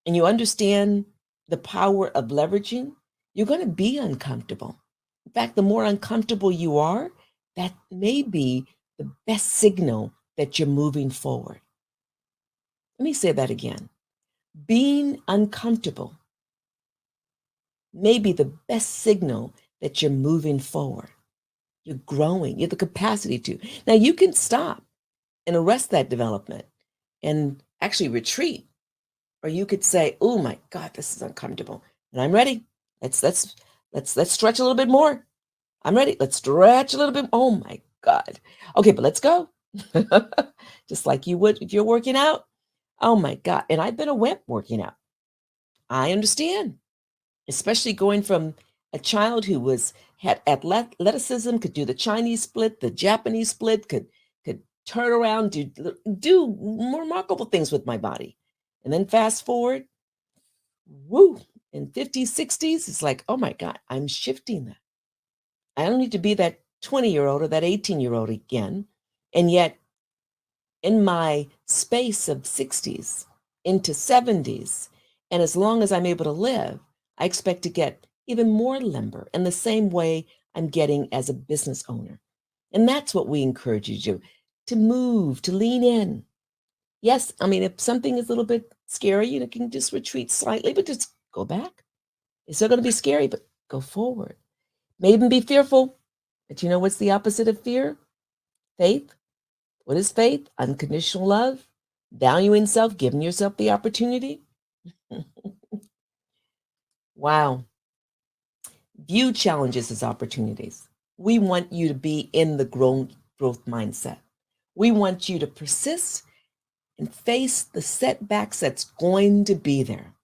and you understand the power of leveraging, you're going to be uncomfortable. In fact, the more uncomfortable you are, that may be the best signal that you're moving forward. Let me say that again. Being uncomfortable may be the best signal that you're moving forward. You're growing. You have the capacity to. Now, you can stop and arrest that development and actually retreat. Or you could say, "Oh my God, this is uncomfortable. And I'm ready. Let's stretch a little bit more. I'm ready. Let's stretch a little bit. Oh my God. Okay, but let's go." Just like you would if you're working out. Oh my God. And I've been a wimp working out. I understand, especially going from a child who had athleticism, could do the Chinese split, the Japanese split, could turn around, do remarkable things with my body. And then fast forward, woo, in 50s, 60s, it's like, oh my God, I'm shifting that. I don't need to be that 20-year-old or that 18-year-old again. And yet, in my space of 60s into 70s, and as long as I'm able to live, I expect to get even more limber in the same way I'm getting as a business owner. And that's what we encourage you to move, to lean in. Yes, I mean, if something is a little bit scary, you can just retreat slightly, but just go back. It's still going to be scary, but go forward. May even be fearful, but you know what's the opposite of fear? Faith. What is faith? Unconditional love, valuing self, giving yourself the opportunity. Wow. View challenges as opportunities. We want you to be in the growth mindset. We want you to persist and face the setbacks that's going to be there.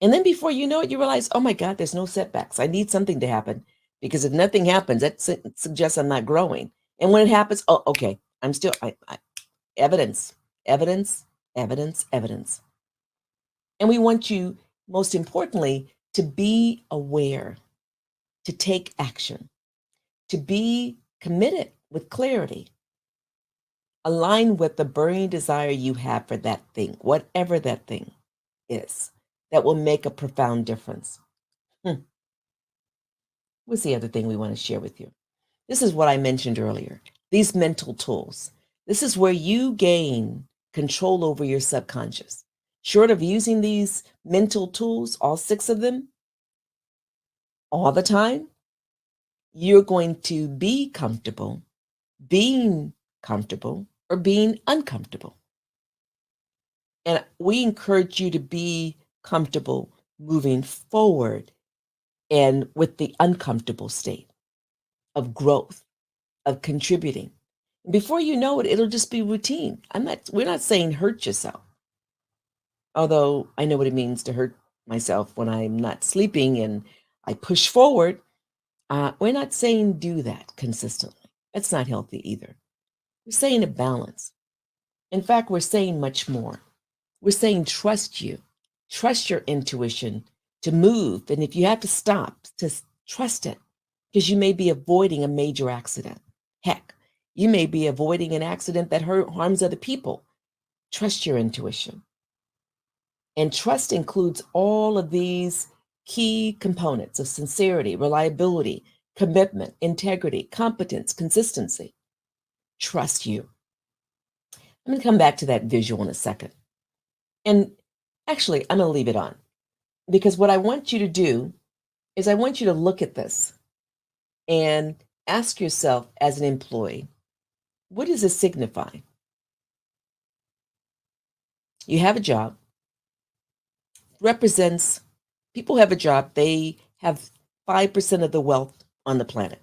And then before you know it, you realize, oh my God, there's no setbacks. I need something to happen, because if nothing happens, that suggests I'm not growing. And when it happens, oh, okay, I'm still, evidence, evidence, evidence, evidence. And we want you, most importantly, to be aware, to take action, to be committed with clarity, align with the burning desire you have for that thing, whatever that thing is, that will make a profound difference. What's the other thing we want to share with you? This is what I mentioned earlier, these mental tools. This is where you gain control over your subconscious. Short of using these mental tools, all 6 of them, all the time, you're going to be comfortable being comfortable or being uncomfortable. And we encourage you to be comfortable moving forward and with the uncomfortable state of growth, of contributing. Before you know it, it'll just be routine. We're not saying hurt yourself. Although I know what it means to hurt myself when I'm not sleeping and I push forward. We're not saying do that consistently. That's not healthy either. We're saying a balance. In fact, we're saying much more. We're saying trust you, trust your intuition to move. And if you have to stop, just trust it, because you may be avoiding a major accident. Heck, you may be avoiding an accident that harms other people. Trust your intuition. And trust includes all of these key components of sincerity, reliability, commitment, integrity, competence, consistency. Trust you. I'm going to come back to that visual in a second. And actually, I'm going to leave it on, because what I want you to do is I want you to look at this and ask yourself as an employee, what does this signify? You have a job, represents people who have a job, they have 5% of the wealth on the planet,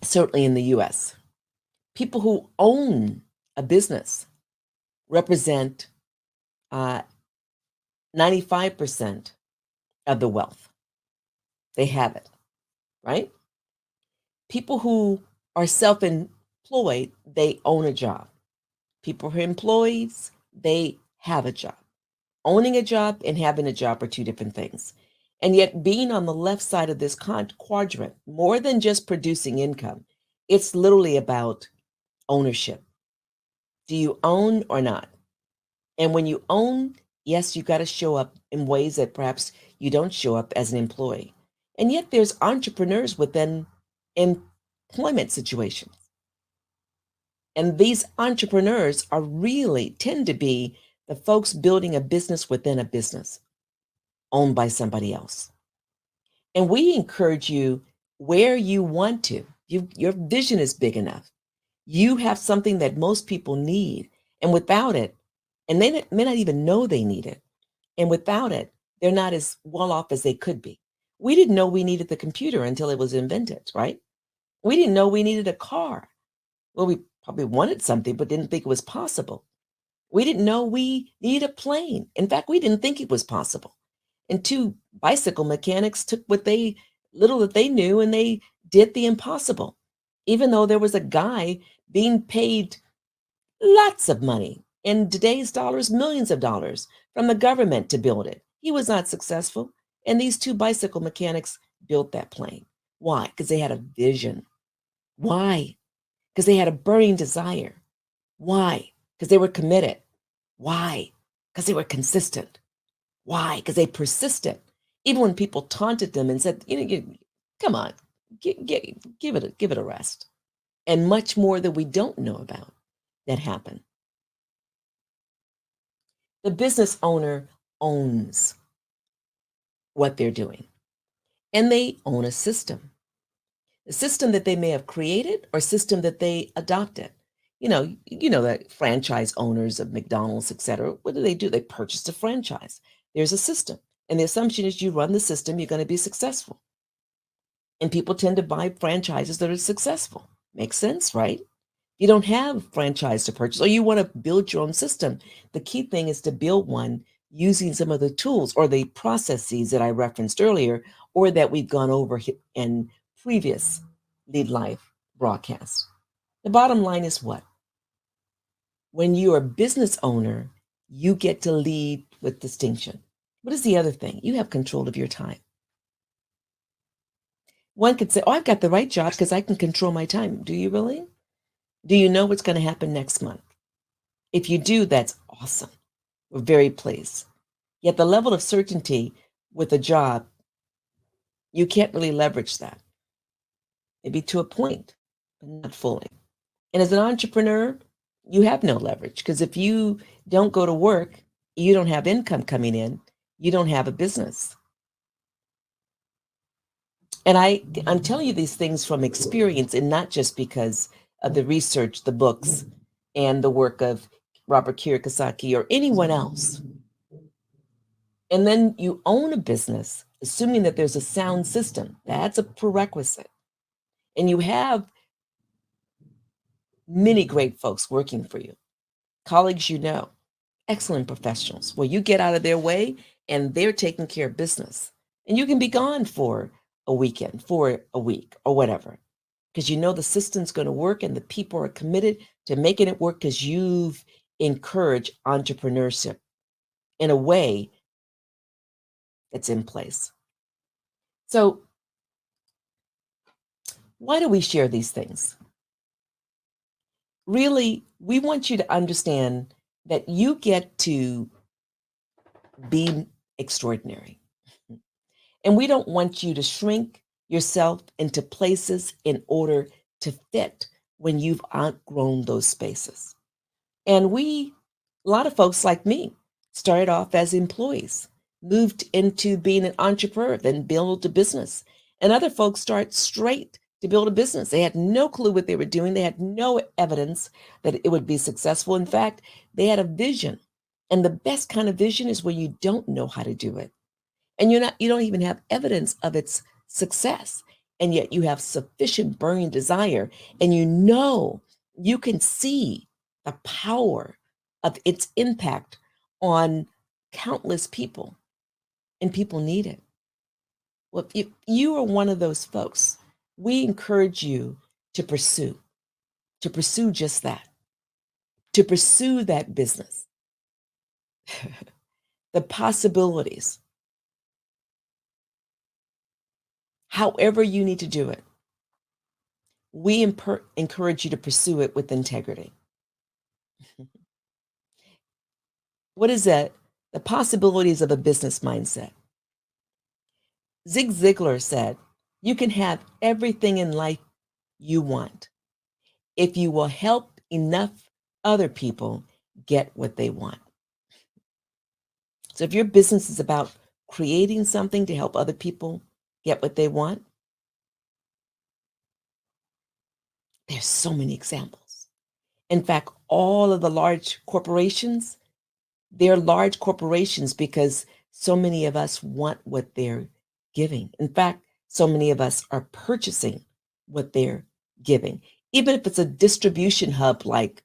certainly in the US. People who own a business represent 95% of the wealth. They have it, right? People who are self-employed, they own a job. People who are employees, they have a job. Owning a job and having a job are two different things. And yet being on the left side of this quadrant, more than just producing income, it's literally about ownership. Do you own or not? And when you own, yes, you got to show up in ways that perhaps you don't show up as an employee. And yet there's entrepreneurs within employment situations. And these entrepreneurs tend to be the folks building a business within a business owned by somebody else. And we encourage you where you want to. Your vision is big enough. You have something that most people need. And without it, and they may not even know they need it. And without it, they're not as well off as they could be. We didn't know we needed the computer until it was invented, right? We didn't know we needed a car. Well, we probably wanted something, but didn't think it was possible. We didn't know we needed a plane. In fact, we didn't think it was possible. And 2 bicycle mechanics took little that they knew, and they did the impossible. Even though there was a guy being paid lots of money, in today's dollars, millions of dollars from the government to build it. He was not successful. And these 2 bicycle mechanics built that plane. Why? Because they had a vision. Why? Because they had a burning desire. Why? Because they were committed. Why? Because they were consistent. Why? Because they persisted. Even when people taunted them and said, come on, give it a rest. And much more that we don't know about that happened. The business owner owns what they're doing, and they own a system that they may have created or system that they adopted. The franchise owners of McDonald's, et cetera. What do? They purchased a franchise. There's a system. And the assumption is you run the system, you're going to be successful. And people tend to buy franchises that are successful. Makes sense, right? You don't have franchise to purchase, or you want to build your own system. The key thing is to build one using some of the tools or the processes that I referenced earlier, or that we've gone over in previous Lead Life broadcasts. The bottom line is what? When you're a business owner, you get to lead with distinction. What is the other thing? You have control of your time. One could say, oh, I've got the right job because I can control my time. Do you really? Do you know what's going to happen next month? If you do, that's awesome. We're very pleased. Yet the level of certainty with a job, you can't really leverage that. Maybe to a point, but not fully. And as an entrepreneur, you have no leverage, because if you don't go to work, you don't have income coming in, you don't have a business. And I'm telling you these things from experience, and not just because of the research, the books, and the work of Robert Kiyosaki or anyone else. And then you own a business, assuming that there's a sound system. That's a prerequisite. And you have many great folks working for you, colleagues you know, excellent professionals. Well, you get out of their way and they're taking care of business. And you can be gone for a weekend, for a week, or whatever, because you know the system's going to work and the people are committed to making it work because you've encouraged entrepreneurship in a way that's in place. So, why do we share these things? Really, we want you to understand that you get to be extraordinary. And we don't want you to shrink yourself into places in order to fit when you've outgrown those spaces. And a lot of folks like me, started off as employees, moved into being an entrepreneur, then built a business. And other folks start straight to build a business. They had no clue what they were doing. They had no evidence that it would be successful. In fact, they had a vision. And the best kind of vision is when you don't know how to do it. And you don't even have evidence of its success. And yet you have sufficient burning desire, and you can see the power of its impact on countless people, and people need it. Well, if you are one of those folks, we encourage you to pursue just that, to pursue that business, the possibilities, however you need to do it. We encourage you to pursue it with integrity. What is that? The possibilities of a business mindset. Zig Ziglar said, you can have everything in life you want if you will help enough other people get what they want. So if your business is about creating something to help other people get what they want, there's so many examples. In fact, all of the large corporations, they're large corporations because so many of us want what they're giving. In fact, so many of us are purchasing what they're giving. Even if it's a distribution hub like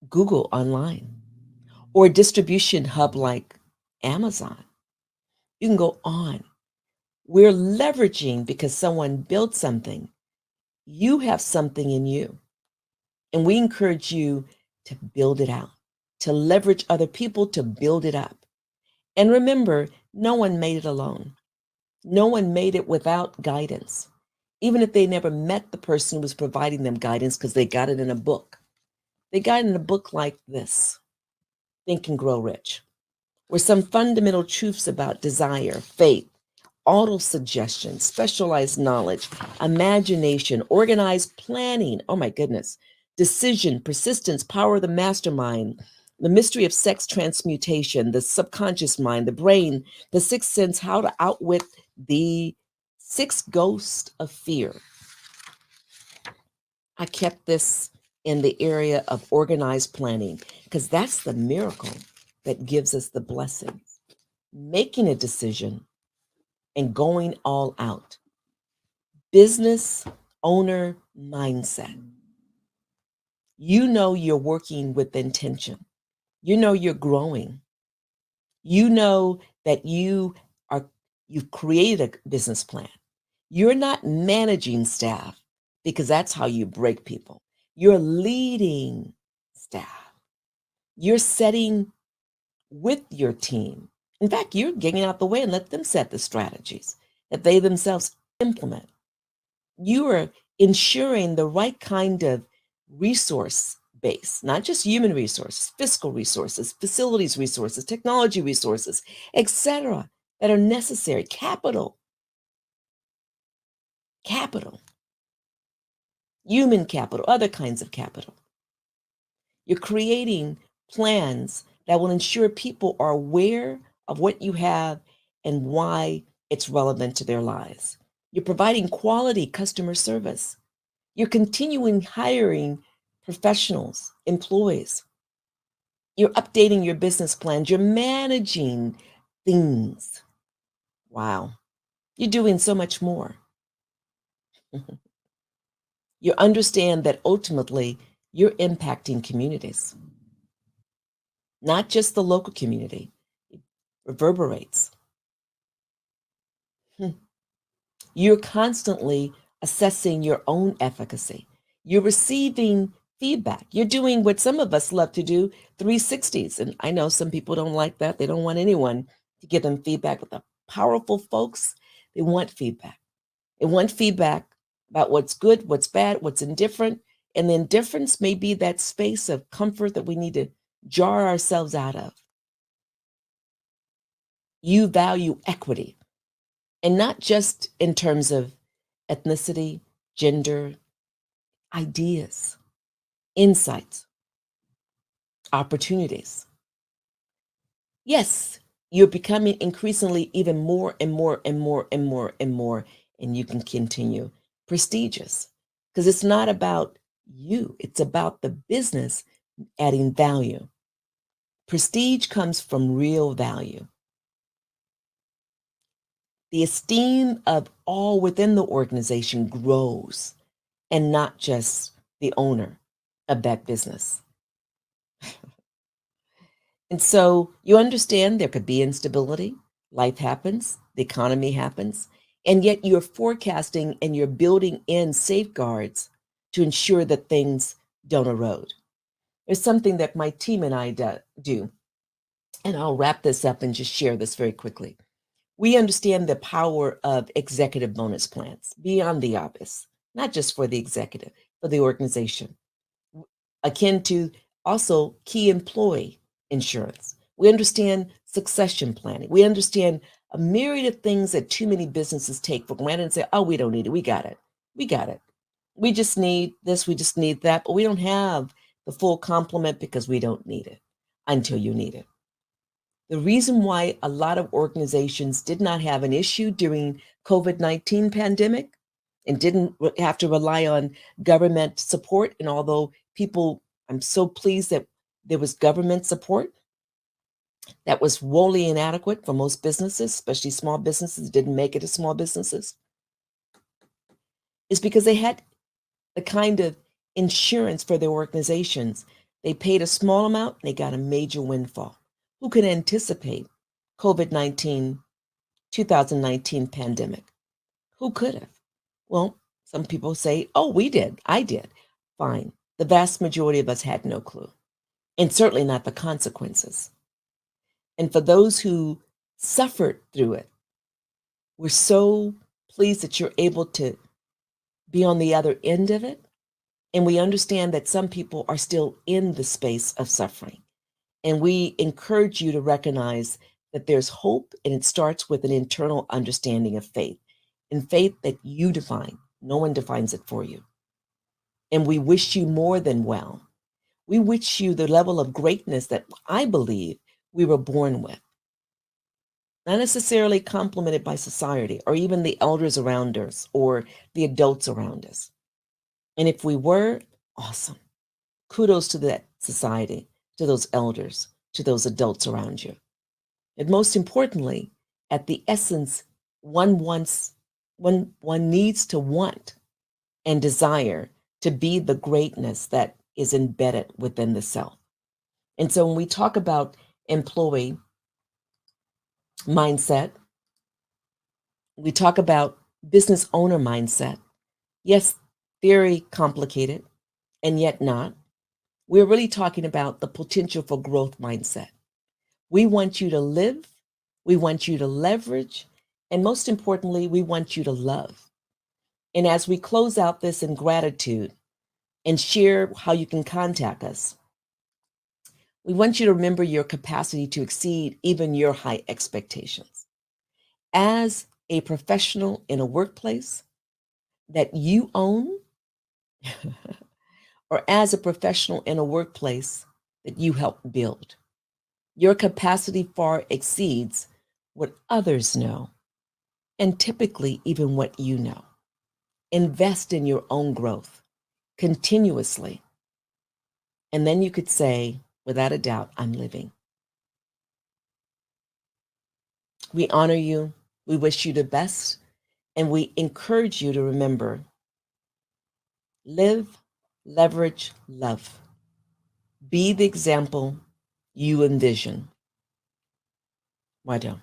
Google online, or a distribution hub like Amazon, you can go on. We're leveraging because someone built something. You have something in you, and we encourage you to build it out, to leverage other people to build it up. And remember, no one made it alone. No one made it without guidance, even if they never met the person who was providing them guidance because they got it in a book. They got it in a book like this, Think and Grow Rich, where some fundamental truths about desire, faith, auto-suggestion, specialized knowledge, imagination, organized planning, oh my goodness, decision, persistence, power of the mastermind, the mystery of sex transmutation, the subconscious mind, the brain, the sixth sense, how to outwit the six ghosts of fear. I kept this in the area of organized planning because that's the miracle that gives us the blessings. Making a decision and going all out. Business owner mindset. You know you're working with intention. You know you're growing. You know that you've created a business plan. You're not managing staff because that's how you break people. You're leading staff. You're setting with your team. In fact, you're getting out the way and let them set the strategies that they themselves implement. You are ensuring the right kind of resource base, not just human resources, fiscal resources, facilities resources, technology resources, etc., that are necessary. Capital. human capital, other kinds of capital. You're creating plans that will ensure people are aware of what you have and why it's relevant to their lives. You're providing quality customer service. You're continuing hiring professionals, employees. You're updating your business plans. You're managing things. Wow. You're doing so much more. You understand that ultimately you're impacting communities, not just the local community. It reverberates. Hmm. You're constantly assessing your own efficacy. You're receiving feedback. You're doing what some of us love to do, 360s. And I know some people don't like that. They don't want anyone to give them feedback. But the powerful folks, they want feedback. They want feedback about what's good, what's bad, what's indifferent. And the indifference may be that space of comfort that we need to jar ourselves out of. You value equity, and not just in terms of ethnicity, gender, ideas, insights, opportunities. Yes, you're becoming increasingly even more and more and more and more and more, and you can continue prestigious because it's not about you, it's about the business adding value. Prestige comes from real value. The esteem of all within the organization grows, and not just the owner of that business. And so you understand there could be instability, life happens, the economy happens, and yet you're forecasting and you're building in safeguards to ensure that things don't erode. There's something that my team and I do, and I'll wrap this up and just share this very quickly. We understand the power of executive bonus plans beyond the obvious, not just for the executive, for the organization, akin to also key employee insurance. We understand succession planning. We understand a myriad of things that too many businesses take for granted and say, oh, we don't need it. We got it. We got it. We just need this. We just need that. But we don't have the full complement because we don't need it until you need it. The reason why a lot of organizations did not have an issue during COVID-19 pandemic and didn't have to rely on government support, and although people, I'm so pleased that there was government support that was woefully inadequate for most businesses, especially small businesses didn't make it as small businesses, is because they had the kind of insurance for their organizations. They paid a small amount, they got a major windfall. Who could anticipate COVID-19, 2019 pandemic? Who could have? Well, some people say, oh, we did. I did. Fine. The vast majority of us had no clue, and certainly not the consequences. And for those who suffered through it, we're so pleased that you're able to be on the other end of it. And we understand that some people are still in the space of suffering. And we encourage you to recognize that there's hope, and it starts with an internal understanding of faith, and faith that you define. No one defines it for you. And we wish you more than well. We wish you the level of greatness that I believe we were born with, not necessarily complimented by society or even the elders around us or the adults around us. And if we were, awesome. Kudos to that society, to those elders, to those adults around you. And most importantly, at the essence, one needs to want and desire to be the greatness that is embedded within the self. And so when we talk about employee mindset, we talk about business owner mindset. Yes, very complicated, and yet not. We're really talking about the potential for growth mindset. We want you to live, we want you to leverage, and most importantly, we want you to love. And as we close out this in gratitude and share how you can contact us, we want you to remember your capacity to exceed even your high expectations. As a professional in a workplace that you own, or as a professional in a workplace that you help build. Your capacity far exceeds what others know, and typically even what you know. Invest in your own growth continuously. And then you could say, without a doubt, I'm living. We honor you. We wish you the best. And we encourage you to remember, live, leverage, love. Be the example you envision. Why don't?